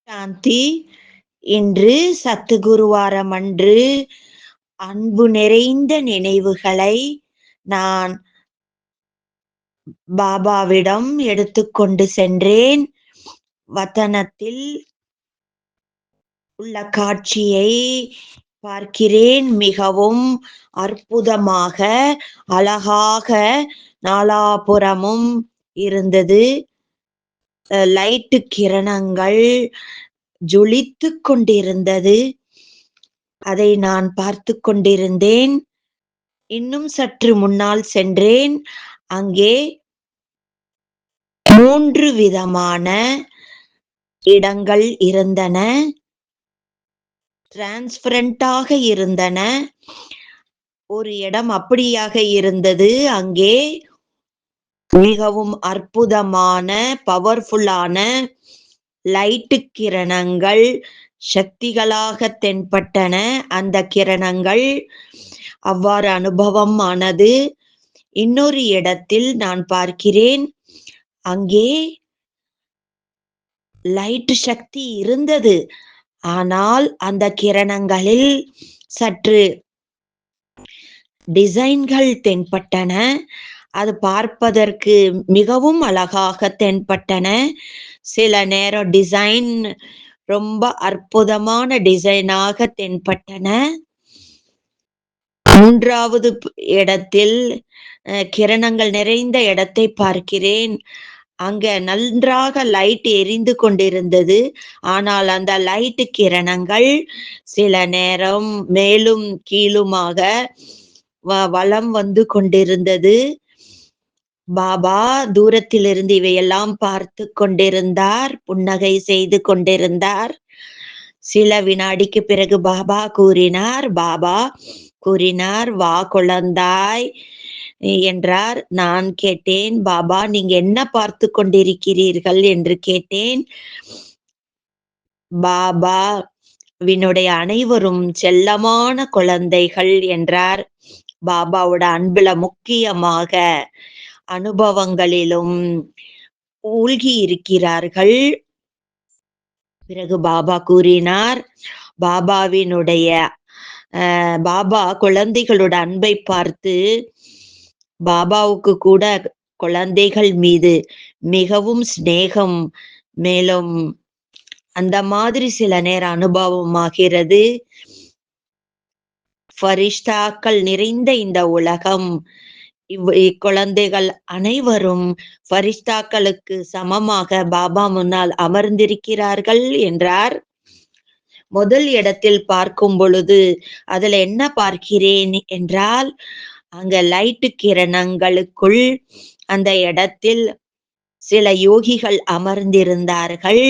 சாந்தி. இன்று சத்துகுருவாரம் அன்று அன்பு நிறைந்த நினைவுகளை நான் பாபாவிடம் எடுத்துக்கொண்டு சென்றேன். வதனத்தில் உள்ள காட்சியை பார்க்கிறேன். மிகவும் அற்புதமாக அழகாக நாலாபுறமும் இருந்தது. லைட்டு கிரணங்கள் ஜொலித்துக் கொண்டிருந்தது. அதை நான் பார்த்து கொண்டிருந்தேன். இன்னும் சற்று முன்னால் சென்றேன். அங்கே 3 விதமான இடங்கள் இருந்தன. டிரான்ஸ்பரண்டாக இருந்தன. ஒரு இடம் அப்படியாக இருந்தது. அங்கே மிகவும் அற்புதமான பவர்ஃபுல்லான லைட்டு கிரணங்கள் சக்திகளாக தென்பட்டன. அந்த கிரணங்கள் அவ்வாறு அனுபவம் ஆனது. இன்னொரு இடத்தில் நான் பார்க்கிறேன், அங்கே லைட் சக்தி இருந்தது. ஆனால் அந்த கிரணங்களில் சற்று டிசைன்கள் தென்பட்டன. அது பார்ப்பதற்கு மிகவும் அழகாக தென்பட்டன. சில நேரம் டிசைன் ரொம்ப அற்புதமான டிசைனாக தென்பட்டன. 3வது இடத்தில் கிரணங்கள் நிறைந்த இடத்தை பார்க்கிறேன். அங்க நன்றாக லைட் எரிந்து கொண்டிருந்தது. ஆனால் அந்த லைட் கிரணங்கள் சில நேரம் மேலும் கீழுமாக வலம் வந்து கொண்டிருந்தது. பாபா தூரத்திலிருந்து இவையெல்லாம் பார்த்து கொண்டிருந்தார், புன்னகை செய்து கொண்டிருந்தார். சில வினாடிக்கு பிறகு பாபா கூறினார், வா குழந்தாய் என்றார். நான் கேட்டேன், பாபா நீங்க என்ன பார்த்து கொண்டிருக்கிறீர்கள் என்று கேட்டேன். பாபா வினுடைய அனைவரும் செல்லமான குழந்தைகள் என்றார். பாபாவோட அன்புல முக்கியமாக அனுபவங்களிலும் மூழ்கி இருக்கிறார்கள். பிறகு பாபா கூறினார், பாபா குழந்தைகளோட அன்பை பார்த்து பாபாவுக்கு கூட குழந்தைகள் மீது மிகவும் சிநேகம், மேலும் அந்த மாதிரி சில நேரம் அனுபவமாகிறது. ஃபரிஷ்தாக்கள் நிறைந்த இந்த உலகம், இக்குழந்தைகள் அனைவரும் ஃபரிஷ்தாக்களுக்கு சமமாக பாபா முன்னால் அமர்ந்திருக்கிறார்கள் என்றார். முதல் இடத்தில் பார்க்கும் பொழுது அதுல என்ன பார்க்கிறேன் என்றால், அங்க லைட்டு கிரணங்களுக்குள் அந்த இடத்தில் சில யோகிகள் அமர்ந்திருந்தார்கள்.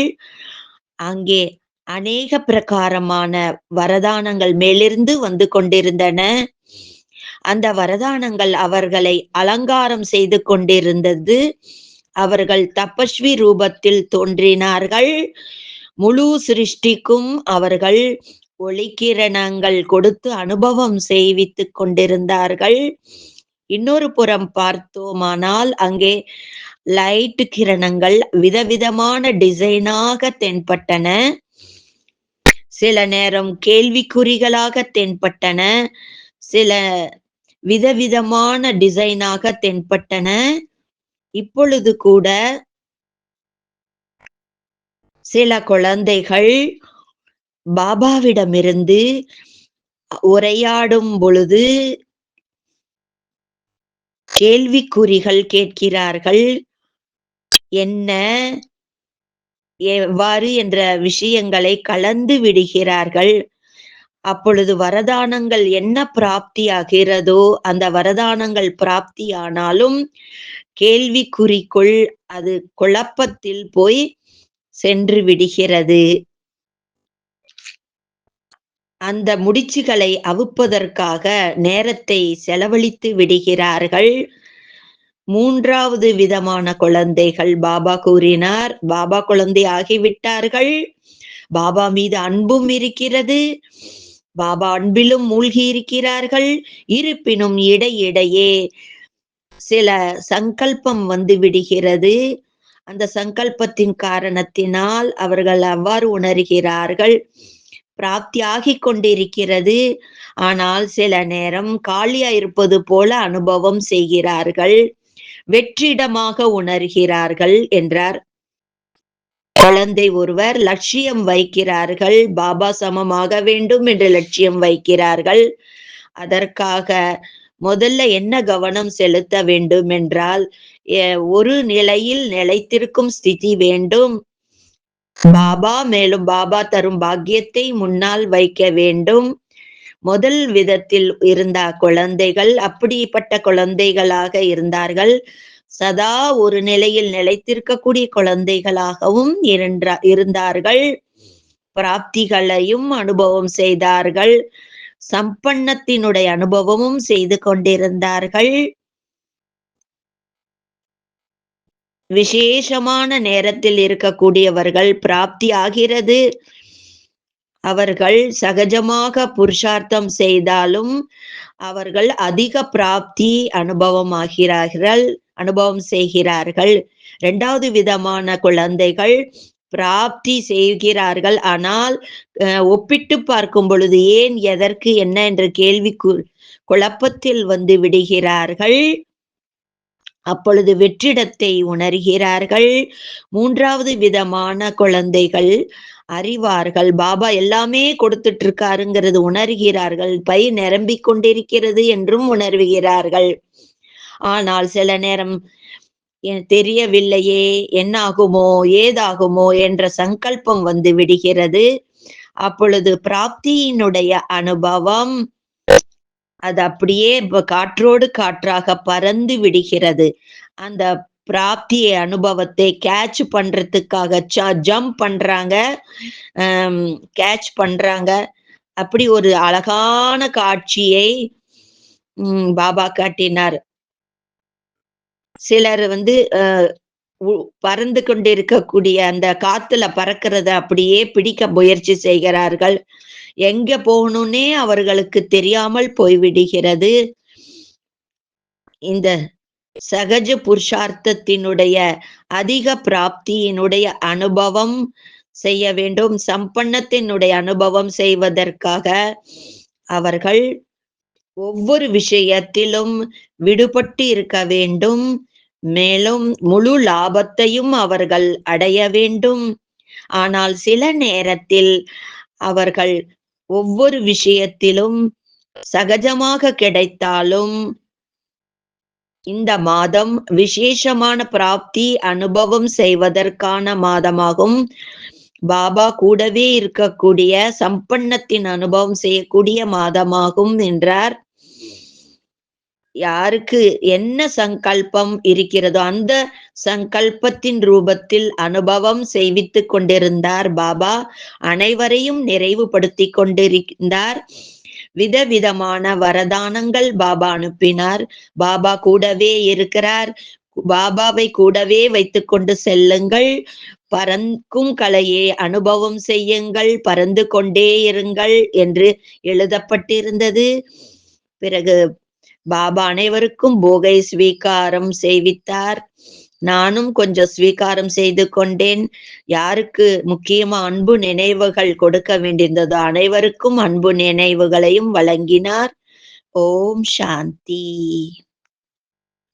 அங்கே அநேக பிரகாரமான வரதானங்கள் மேலிருந்து வந்து கொண்டிருந்தன. அந்த வரதானங்கள் அவர்களை அலங்காரம் செய்து கொண்டிருந்தது. அவர்கள் தபஸ்வி ரூபத்தில் தோன்றினார்கள். முழு சிருஷ்டிக்கும் அவர்கள் ஒளிக்கிரணங்கள் கொடுத்து அனுபவம் செய்வித்துக் கொண்டிருந்தார்கள். இன்னொரு புறம் பார்த்தோமானால் அங்கே லைட் கிரணங்கள் விதவிதமான டிசைனாக தென்பட்டன. சில நேரம் கேள்விக்குறிகளாக தென்பட்டன. சில விதவிதமான டிசைனாக தென்பட்டன. இப்பொழுது கூட சில குழந்தைகள் பாபாவிடமிருந்து உரையாடும் பொழுது கேள்விக்குறிகள் கேட்கிறார்கள். என்ன, எவ்வாறு என்ற விஷயங்களை கலந்து விடுகிறார்கள். அப்பொழுது வரதானங்கள் என்ன பிராப்தியாகிறதோ அந்த வரதானங்கள் பிராப்தியானாலும் கேள்விக்குறிக்குள் அது குழப்பத்தில் போய் சென்று விடுகிறது. அந்த முடிச்சுகளை அவுப்பதற்காக நேரத்தை செலவழித்து விடுகிறார்கள். 3வது விதமான குழந்தைகள் பாபா கூறினார், பாபா குழந்தை ஆகிவிட்டார்கள். பாபா மீது அன்பும் இருக்கிறது. பாபா அன்பிலும் மூழ்கி இருக்கிறார்கள். இருப்பினும் இடையிடையே சில சங்கல்பம் வந்து விடுகிறது. அந்த சங்கல்பத்தின் காரணத்தினால் அவர்கள் அவ்வாறு உணர்கிறார்கள். பிராப்தியாகிக் கொண்டிருக்கிறது. ஆனால் சில நேரம் காலியா இருப்பது போல அனுபவம் செய்கிறார்கள். வெற்றிடமாக உணர்கிறார்கள் என்றார். குழந்தை ஒருவர் லட்சியம் வைக்கிறார்கள். பாபா சமமாக வேண்டும் என்று லட்சியம் வைக்கிறார்கள். அதற்காக முதல்ல என்ன கவனம் செலுத்த வேண்டும் என்றால், ஒரு நிலையில் நிலைத்திருக்கும் ஸ்திதி வேண்டும். மேலும் பாபா தரும் பாக்கியத்தை முன்னால் வைக்க வேண்டும். முதல் விதத்தில் இருந்த குழந்தைகள் அப்படிப்பட்ட குழந்தைகளாக இருந்தார்கள். சதா ஒரு நிலையில் நிலைத்திருக்கக்கூடிய குழந்தைகளாகவும் இருந்தார்கள். பிராப்திகளையும் அனுபவம் செய்தார்கள். சம்பன்னத்தினுடைய அனுபவமும் செய்து கொண்டிருந்தார்கள். விசேஷமான நேரத்தில் இருக்கக்கூடியவர்கள் பிராப்தி ஆகிறது. அவர்கள் சகஜமாக புருஷார்த்தம் செய்தாலும் அவர்கள் அதிக பிராப்தி அனுபவம் செய்கிறார்கள். இரண்டாவது விதமான குழந்தைகள் பிராப்தி செய்கிறார்கள். ஆனால் ஒப்பிட்டு பார்க்கும் பொழுது ஏன், எதற்கு, என்ன என்ற கேள்வி குழப்பத்தில் வந்து விடுகிறார்கள். அப்பொழுது வெற்றிடத்தை உணர்கிறார்கள். மூன்றாவது விதமான குழந்தைகள் அறிவார்கள். பாபா எல்லாமே கொடுத்துட்டு இருக்காருங்கிறது உணர்கிறார்கள். பை நிரம்பிக் கொண்டிருக்கிறது என்றும் உணர்கிறார்கள். ஆனால் சில நேரம் தெரியவில்லையே, என்ன ஆகுமோ ஏதாகுமோ என்ற சங்கல்பம் வந்து விடுகிறது. அப்பொழுது பிராப்தியினுடைய அனுபவம் அது அப்படியே காற்றோடு காற்றாக பறந்து விடுகிறது. அந்த பிராப்தியை அனுபவத்தை கேட்ச் பண்றதுக்காக ஜம்ப் பண்றாங்க, கேட்ச் பண்றாங்க. அப்படி ஒரு அழகான காட்சியை பாபா காட்டினார். சிலர் வந்து பறந்து கொண்டிருக்கக்கூடிய அந்த காத்துல பறக்கிறத அப்படியே பிடிக்க முயற்சி செய்கிறார்கள். எங்க போகணும்னே அவர்களுக்கு தெரியாமல் போய்விடுகிறது. இந்த சகஜ புருஷார்த்தத்தினுடைய அதிக பிராப்தியினுடைய அனுபவம் செய்ய வேண்டும். சம்பன்னத்தினுடைய அனுபவம் செய்வதற்காக அவர்கள் ஒவ்வொரு விஷயத்திலும் விடுபட்டு இருக்க வேண்டும். மேலும் முழு லாபத்தையும் அவர்கள் அடைய வேண்டும். ஆனால் சில நேரத்தில் அவர்கள் ஒவ்வொரு விஷயத்திலும் சகஜமாக கிடைத்தாலும் இந்த மாதம் விசேஷமான பிராப்தி அனுபவம் செய்வதற்கான மாதமாகும். பாபா கூடவே இருக்கக்கூடிய சம்பன்னத்தின் அனுபவம் செய்யக்கூடிய மாதமாகும் என்றார். யாருக்கு என்ன சங்கல்பம் இருக்கிறதோ அந்த சங்கல்பத்தின் ரூபத்தில் அனுபவம் செய்வித்துக் கொண்டிருந்தார் பாபா. அனைவரையும் நிறைவுபடுத்தி கொண்டிருந்தார். விதவிதமான வரதானங்கள் பாபா அனுப்பினார். பாபா கூடவே இருக்கிறார். பாபாவை கூடவே வைத்துக் கொண்டு செல்லுங்கள். பறக்கும் கலையை அனுபவம் செய்யுங்கள், பறந்து கொண்டே இருங்கள் என்று எழுதப்பட்டிருந்தது. பிறகு பாபா அனைவருக்கும் போகை ஸ்வீகாரம் செய்வித்தார். நானும் கொஞ்சம் ஸ்வீகாரம் செய்து கொண்டேன். யாருக்கு முக்கியமா அன்பு நினைவுகள் கொடுக்க வேண்டியிருந்ததோ அனைவருக்கும் அன்பு நினைவுகளையும் வழங்கினார். ஓம் சாந்தி.